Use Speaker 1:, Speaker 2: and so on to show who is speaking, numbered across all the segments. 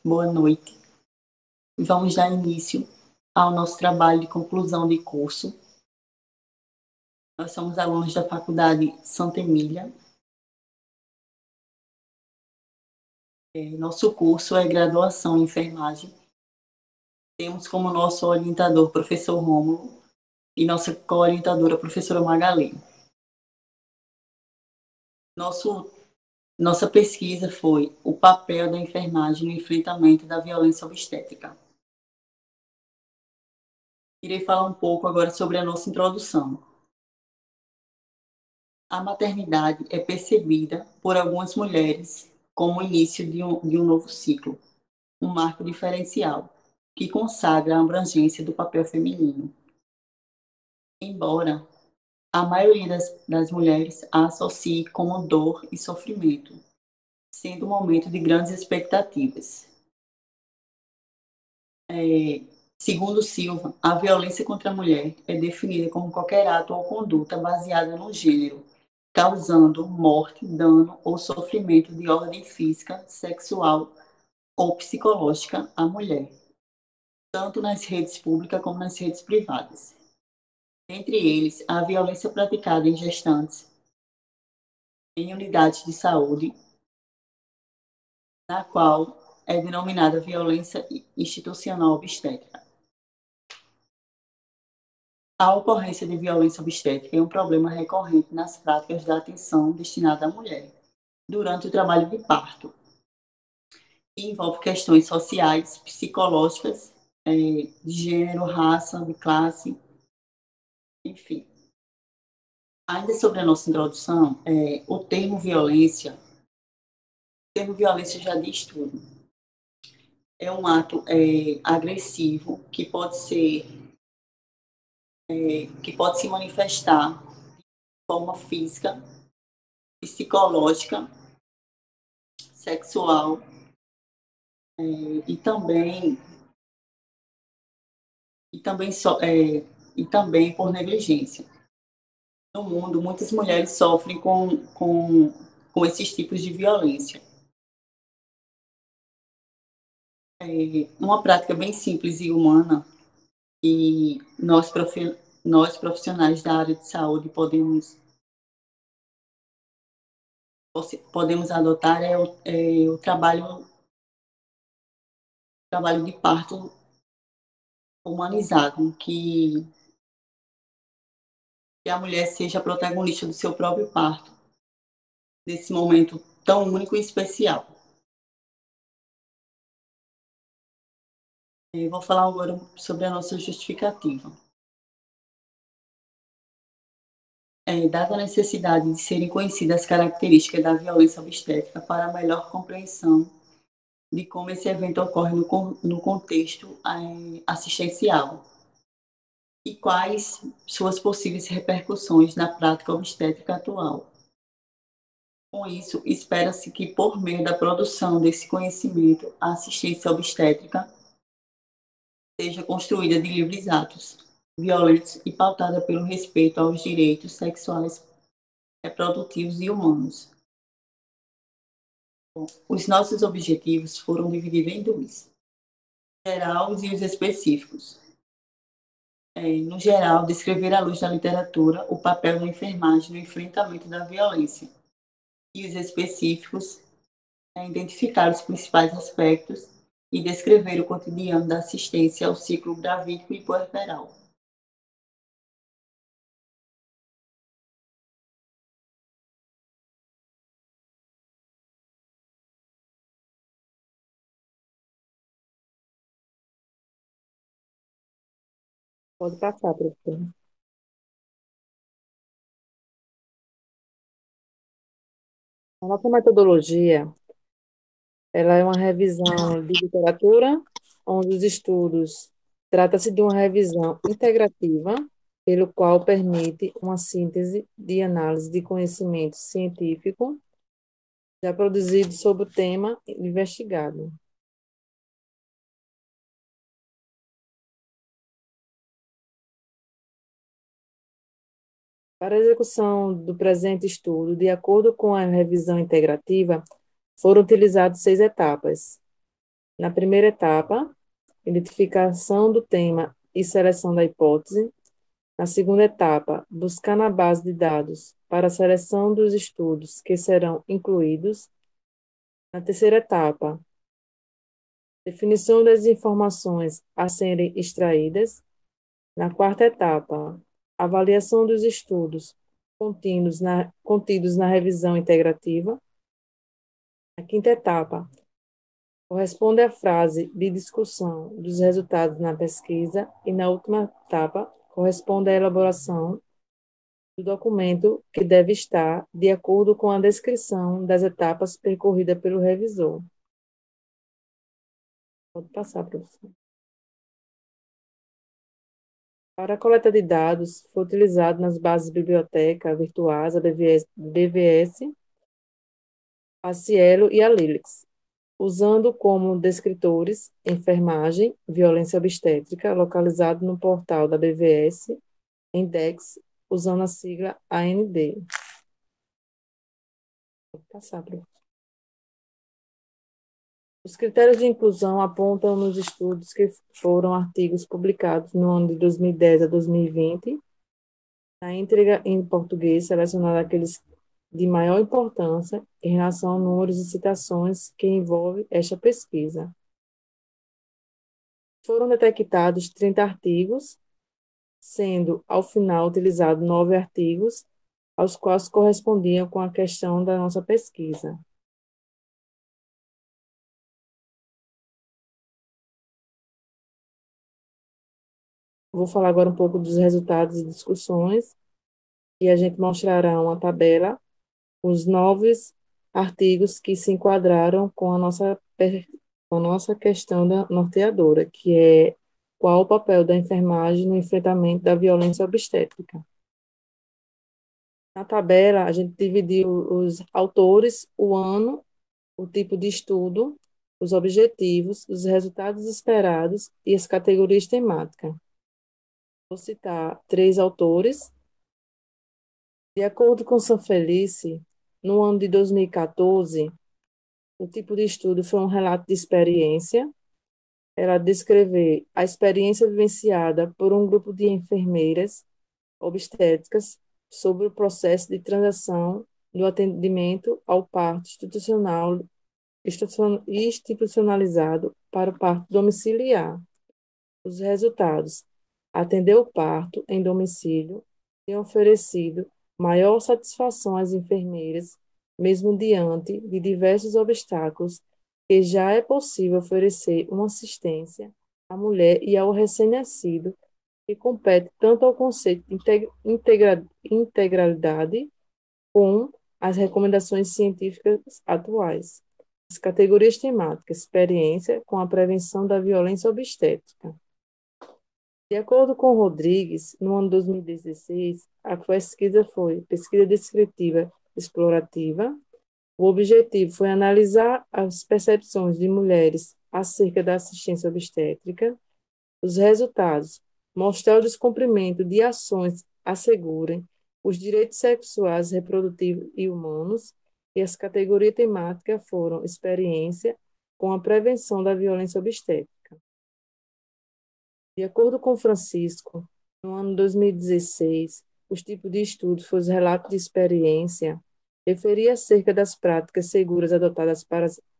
Speaker 1: boa noite. Vamos dar início ao nosso trabalho de conclusão de curso. Nós somos alunos da Faculdade Santa Emília. Nosso curso é graduação em enfermagem. Temos como nosso orientador o professor Rômulo e nossa co-orientadora, a professora Magali. Nossa pesquisa foi o papel da enfermagem no enfrentamento da violência obstétrica. Irei falar um pouco agora sobre a nossa introdução. A maternidade é percebida por algumas mulheres como o início de um novo ciclo, um marco diferencial, que consagra a abrangência do papel feminino. Embora a maioria das mulheres a associe como dor e sofrimento, sendo um momento de grandes expectativas. Segundo Silva, a violência contra a mulher é definida como qualquer ato ou conduta baseada no gênero, causando morte, dano ou sofrimento de ordem física, sexual ou psicológica à mulher, tanto nas redes públicas como nas redes privadas. Entre eles, a violência praticada em gestantes, em unidades de saúde, na qual é denominada violência institucional obstétrica. A ocorrência de violência obstétrica é um problema recorrente nas práticas da atenção destinada à mulher durante o trabalho de parto, e envolve questões sociais, psicológicas, de gênero, raça, de classe, enfim. Ainda sobre a nossa introdução, o termo violência já diz tudo. É um ato agressivo que pode se manifestar de forma física, psicológica, sexual, e também por negligência. No mundo, muitas mulheres sofrem com esses tipos de violência. Uma prática bem simples e humana, e nós profissionais da área de saúde podemos adotar o trabalho de parto humanizado, que a mulher seja a protagonista do seu próprio parto, nesse momento tão único e especial. Eu vou falar agora sobre a nossa justificativa. Dada a necessidade de serem conhecidas as características da violência obstétrica para a melhor compreensão de como esse evento ocorre no contexto assistencial e quais suas possíveis repercussões na prática obstétrica atual. Com isso, espera-se que, por meio da produção desse conhecimento, a assistência obstétrica seja construída de livres atos violentos e pautada pelo respeito aos direitos sexuais, reprodutivos e humanos. Os nossos objetivos foram divididos em dois: gerais e os específicos. No geral, descrever à luz da literatura o papel da enfermagem no enfrentamento da violência. E os específicos, identificar os principais aspectos e descrever o cotidiano da assistência ao ciclo gravídico e puerperal.
Speaker 2: Pode passar, professor. A nossa metodologia, ela é uma revisão de literatura, onde os estudos trata-se de uma revisão integrativa, pelo qual permite uma síntese de análise de conhecimento científico já produzido sobre o tema investigado. Para a execução do presente estudo, de acordo com a revisão integrativa, foram utilizadas 6 etapas. Na primeira etapa, identificação do tema e seleção da hipótese. Na segunda etapa, buscar na base de dados para a seleção dos estudos que serão incluídos. Na terceira etapa, definição das informações a serem extraídas. Na quarta etapa, avaliação dos estudos contidos na revisão integrativa. Na quinta etapa, corresponde à frase de discussão dos resultados na pesquisa. E na última etapa, corresponde à elaboração do documento que deve estar de acordo com a descrição das etapas percorridas pelo revisor. Pode passar, professor. Para a coleta de dados, foi utilizado nas bases biblioteca virtuais, a BVS, a Cielo e a Lilix, usando como descritores enfermagem, violência obstétrica, localizado no portal da BVS, Index, usando a sigla AND. Pode passar, professor. Os critérios de inclusão apontam nos estudos que foram artigos publicados no ano de 2010 a 2020, na íntegra em português, selecionando aqueles de maior importância em relação ao número de citações que envolve esta pesquisa. Foram detectados 30 artigos, sendo, ao final, utilizados 9 artigos, aos quais correspondiam com a questão da nossa pesquisa. Vou falar agora um pouco dos resultados e discussões, e a gente mostrará uma tabela, os 9 artigos que se enquadraram com a nossa questão da norteadora, que é qual o papel da enfermagem no enfrentamento da violência obstétrica. Na tabela, a gente dividiu os autores, o ano, o tipo de estudo, os objetivos, os resultados esperados e as categorias temáticas. Vou citar 3 autores. De acordo com Sanfelice, no ano de 2014, o tipo de estudo foi um relato de experiência. Ela descreveu a experiência vivenciada por um grupo de enfermeiras obstétricas sobre o processo de transição do atendimento ao parto institucionalizado para o parto domiciliar. Os resultados: atender o parto em domicílio tem oferecido maior satisfação às enfermeiras, mesmo diante de diversos obstáculos, que já é possível oferecer uma assistência à mulher e ao recém-nascido, que compete tanto ao conceito de integralidade com as recomendações científicas atuais. As categorias temáticas: experiência com a prevenção da violência obstétrica. De acordo com Rodrigues, no ano 2016, a pesquisa foi pesquisa descritiva explorativa. O objetivo foi analisar as percepções de mulheres acerca da assistência obstétrica. Os resultados: mostrar o descumprimento de ações assegurem os direitos sexuais, reprodutivos e humanos. E as categorias temáticas foram experiência com a prevenção da violência obstétrica. De acordo com Francisco, no ano 2016, os tipos de estudos foram os relatos de experiência, referia acerca das práticas seguras adotadas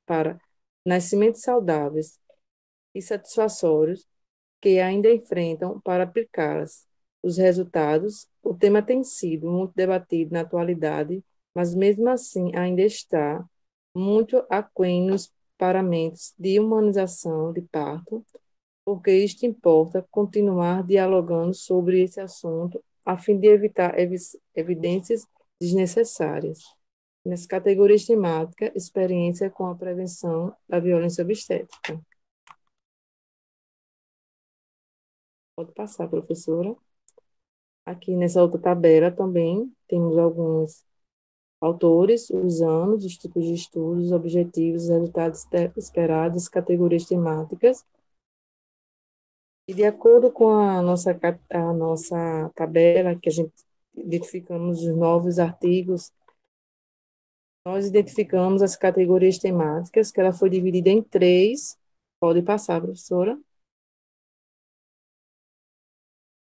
Speaker 2: para nascimentos saudáveis e satisfatórios que ainda enfrentam para aplicá-las. Os resultados: o tema tem sido muito debatido na atualidade, mas mesmo assim ainda está muito aquém nos parâmetros de humanização de parto, porque isto importa continuar dialogando sobre esse assunto a fim de evitar evidências desnecessárias. Nas categorias temáticas, experiência com a prevenção da violência obstétrica. Pode passar, professora. Aqui nessa outra tabela também temos alguns autores, os anos, os tipos de estudos, os objetivos, os resultados esperados, categorias temáticas. E de acordo com a nossa tabela, que a gente identificamos os novos artigos, nós identificamos as categorias temáticas, que ela foi dividida em 3, Pode passar, professora.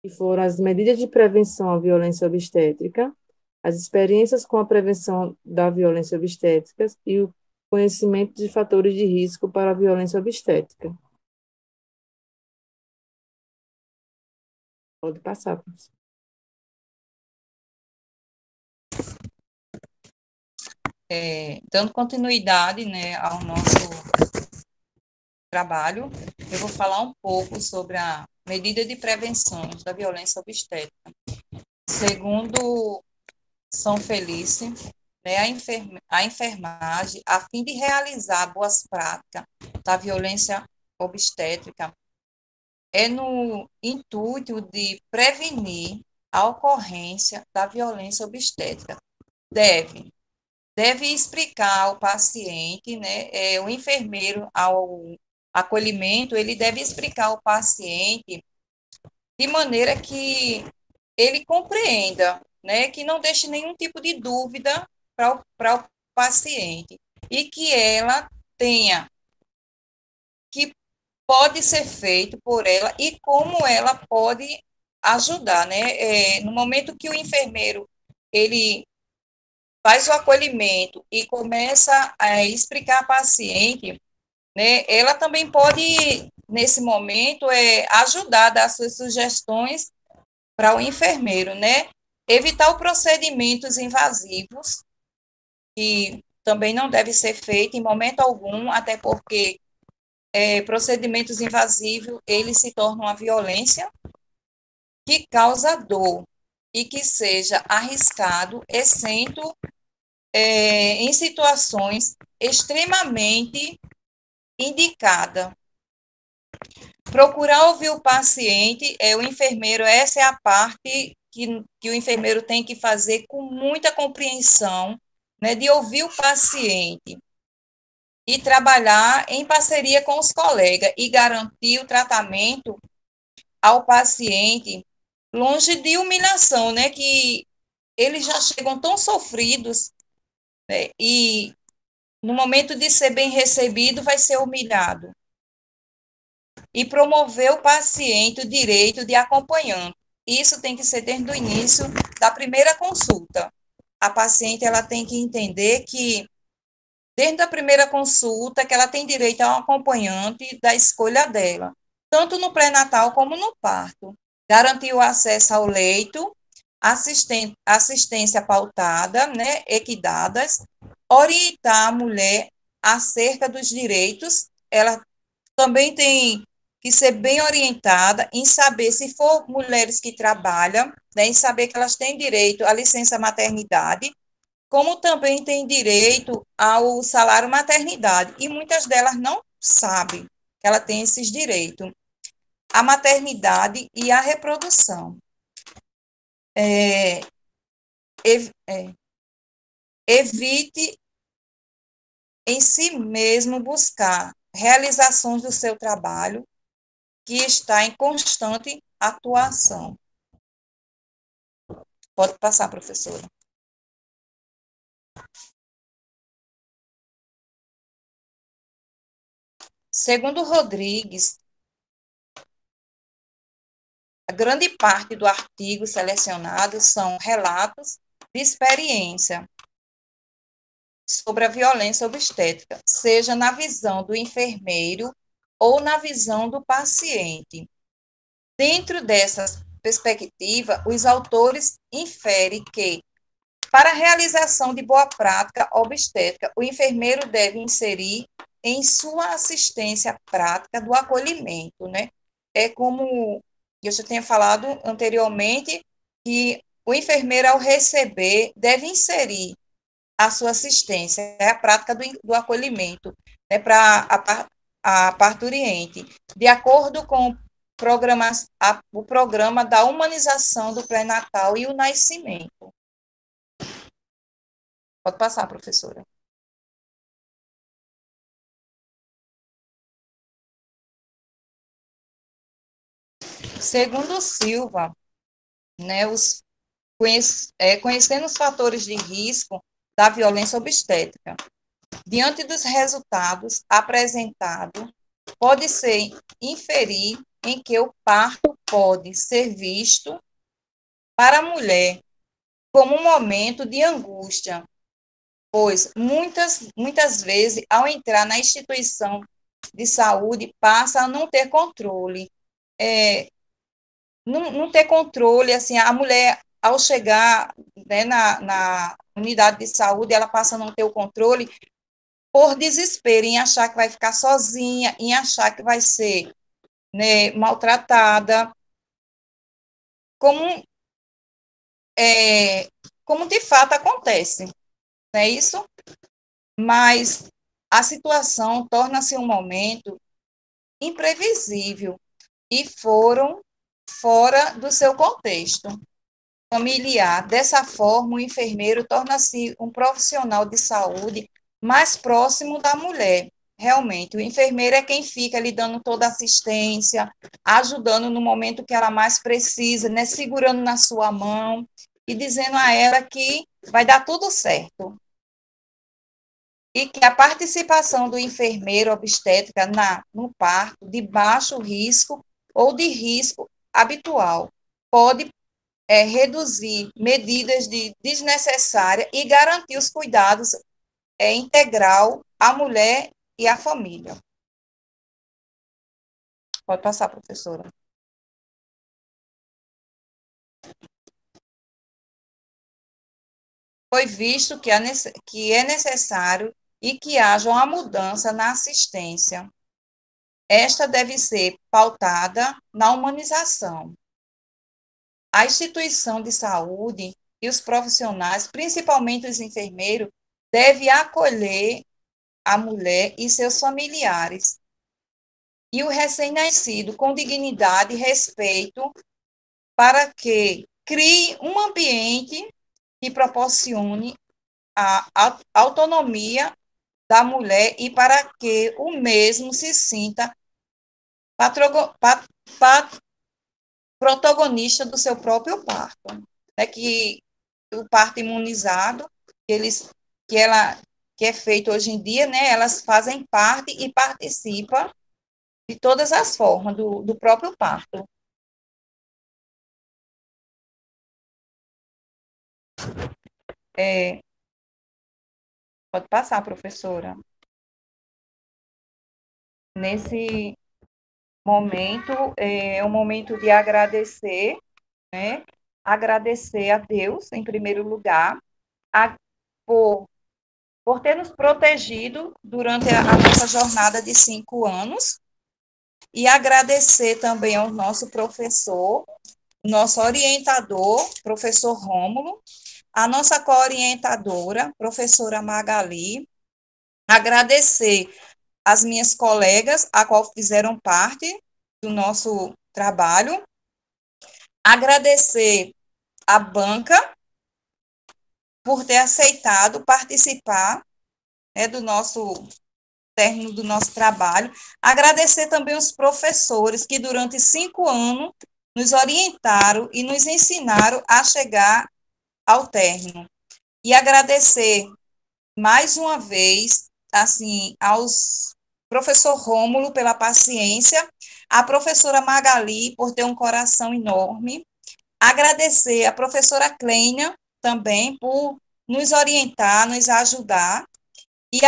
Speaker 2: Que foram as medidas de prevenção à violência obstétrica, as experiências com a prevenção da violência obstétrica e o conhecimento de fatores de risco para a violência obstétrica. Pode passar, professora.
Speaker 3: Dando continuidade, né, ao nosso trabalho, eu vou falar um pouco sobre a medida de prevenção da violência obstétrica. Segundo São Felice, né, a enfermagem, a fim de realizar boas práticas da violência obstétrica, é no intuito de prevenir a ocorrência da violência obstétrica. Deve explicar ao paciente, né, o enfermeiro, ao acolhimento, ele deve explicar ao paciente de maneira que ele compreenda, né, que não deixe nenhum tipo de dúvida para o paciente e que ela tenha, que pode ser feito por ela e como ela pode ajudar, né? No momento que o enfermeiro ele faz o acolhimento e começa a explicar à paciente, né? Ela também pode nesse momento ajudar, dar suas sugestões para o enfermeiro, né? Evitar os procedimentos invasivos, que também não deve ser feito em momento algum, até porque procedimentos invasivos, eles se tornam uma violência que causa dor e que seja arriscado, exceto em situações extremamente indicadas. Procurar ouvir o paciente, o enfermeiro, essa é a parte que o enfermeiro tem que fazer com muita compreensão, né, de ouvir o paciente e trabalhar em parceria com os colegas e garantir o tratamento ao paciente longe de humilhação, né, que eles já chegam tão sofridos, né, e no momento de ser bem recebido vai ser humilhado. E promover o paciente o direito de acompanhante. Isso tem que ser desde o início da primeira consulta. A paciente ela tem que entender que, desde a primeira consulta, que ela tem direito a um acompanhante da escolha dela, tanto no pré-natal como no parto. Garantir o acesso ao leito, assistência pautada, né, equidadas, orientar a mulher acerca dos direitos, ela também tem que ser bem orientada em saber, se for mulheres que trabalham, né, em saber que elas têm direito à licença maternidade, como também têm direito ao salário maternidade, e muitas delas não sabem que ela tem esses direitos. A maternidade e a reprodução. Evite em si mesmo buscar realizações do seu trabalho, que está em constante atuação. Pode passar, professora. Segundo Rodrigues, a grande parte do artigo selecionado são relatos de experiência sobre a violência obstétrica, seja na visão do enfermeiro ou na visão do paciente. Dentro dessa perspectiva, os autores inferem que, para a realização de boa prática obstétrica, o enfermeiro deve inserir em sua assistência prática do acolhimento, né? É como eu já tinha falado anteriormente, que o enfermeiro, ao receber, deve inserir a sua assistência, a prática do acolhimento, né, para a parturiente, de acordo com o programa da humanização do pré-natal e o nascimento. Pode passar, professora. Segundo Silva, né, conhecendo os fatores de risco da violência obstétrica, diante dos resultados apresentados pode ser inferir em que o parto pode ser visto para a mulher como um momento de angústia, pois muitas vezes, ao entrar na instituição de saúde, passa a não ter controle. Não ter controle, assim, a mulher, ao chegar, né, na unidade de saúde, ela passa a não ter o controle por desespero, em achar que vai ficar sozinha, em achar que vai ser, né, maltratada, como, como de fato acontece, não é isso? Mas a situação torna-se um momento imprevisível e foram fora do seu contexto familiar. Dessa forma, o enfermeiro torna-se um profissional de saúde mais próximo da mulher. Realmente, o enfermeiro é quem fica lhe dando toda a assistência, ajudando no momento que ela mais precisa, né, segurando na sua mão e dizendo a ela que vai dar tudo certo. E que a participação do enfermeiro obstétrica no parto de baixo risco ou de risco habitual pode reduzir medidas de desnecessárias e garantir os cuidados integral à mulher e à família. Pode passar, professora. Foi visto que é necessário e que haja uma mudança na assistência. Esta deve ser pautada na humanização. A instituição de saúde e os profissionais, principalmente os enfermeiros, devem acolher a mulher e seus familiares e o recém-nascido com dignidade e respeito para que crie um ambiente que proporcione a autonomia da mulher e para que o mesmo se sinta protagonista do seu próprio parto. É que o parto imunizado, que é feito hoje em dia, né, elas fazem parte e participam de todas as formas do próprio parto. Pode passar, professora. Nesse momento, é um momento de agradecer, né? Agradecer a Deus, em primeiro lugar, por ter nos protegido durante a nossa jornada de 5 anos, e agradecer também ao nosso professor, nosso orientador, professor Rômulo, a nossa co-orientadora, professora Magali, agradecer as minhas colegas, a qual fizeram parte do nosso trabalho, agradecer a banca por ter aceitado participar, né, do nosso término do nosso trabalho, agradecer também os professores que durante 5 anos nos orientaram e nos ensinaram a chegar ao término. E agradecer mais uma vez, assim, aos professor Rômulo pela paciência, a professora Magali por ter um coração enorme, agradecer a professora Clênia também por nos orientar, nos ajudar, e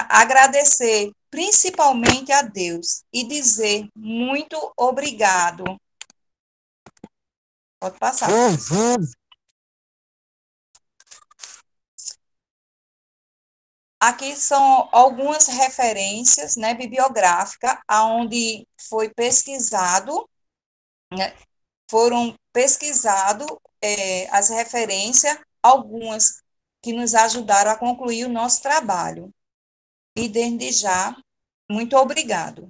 Speaker 3: agradecer principalmente a Deus e dizer muito obrigado. Pode passar. Aqui são algumas referências, né, bibliográficas, onde foi pesquisado, né, foram pesquisadas as referências, algumas que nos ajudaram a concluir o nosso trabalho. E, desde já, muito obrigado.